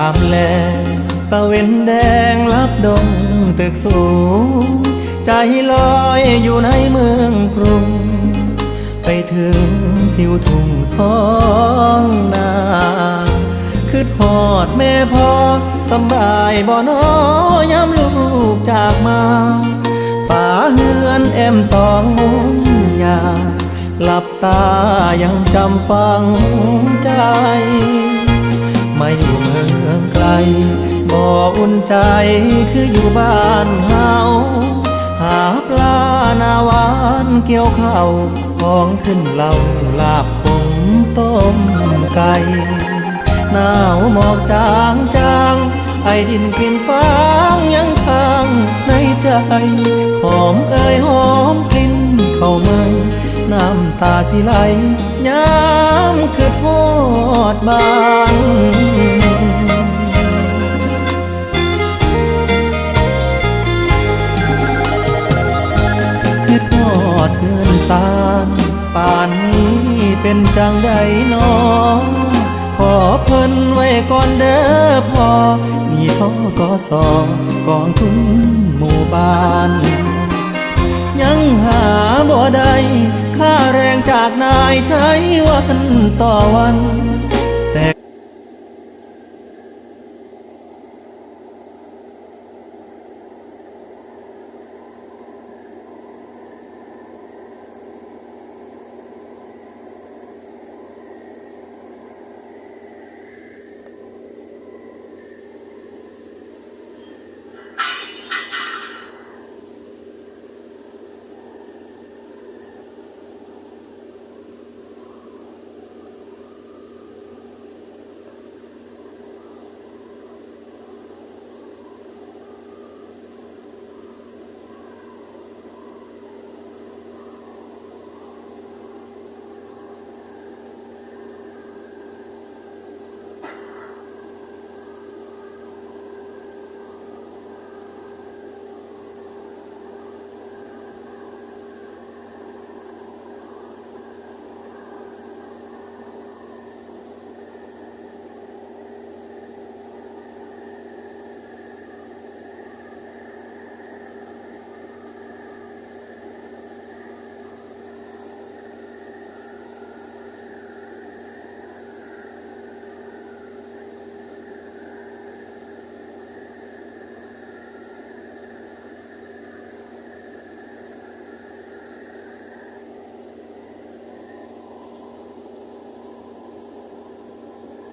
ามแลตะเวนแดงลับดงตึกสูงใจลอยอยู่ในเมืองกรุงไปถึงทิวทุ่งท้องนาคือทอดแม่พ่อสำบายบ่น้อยามลูกจากมาฝาเฮือนแอมตองมุงยาหลับตายังจำฝังใจมาอยู่เมืองไกลบ่อุ่นใจคืออยู่บ้านเฮาหาปลาหน้าหวานเกี่ยวข้าวของขึ้นเหล่าลาบขมต้มไก่หนาวหมอกจางจางไอดินกลิ่นฟางยังค้างในใจหอมเอ่ยหอมกลิ่นเข้ามาน้ำตาสิไหลยามคือทอดบ้านคือทอดเพื่อนสานป่านนี้เป็นจังใดน้องขอเพิ่นไว้ก่อนเด้อพ่อมีท่อกสกองทุนหมู่บ้านยังหาบ่ได้ค่าแรงจากนายใช้วันต่อวัน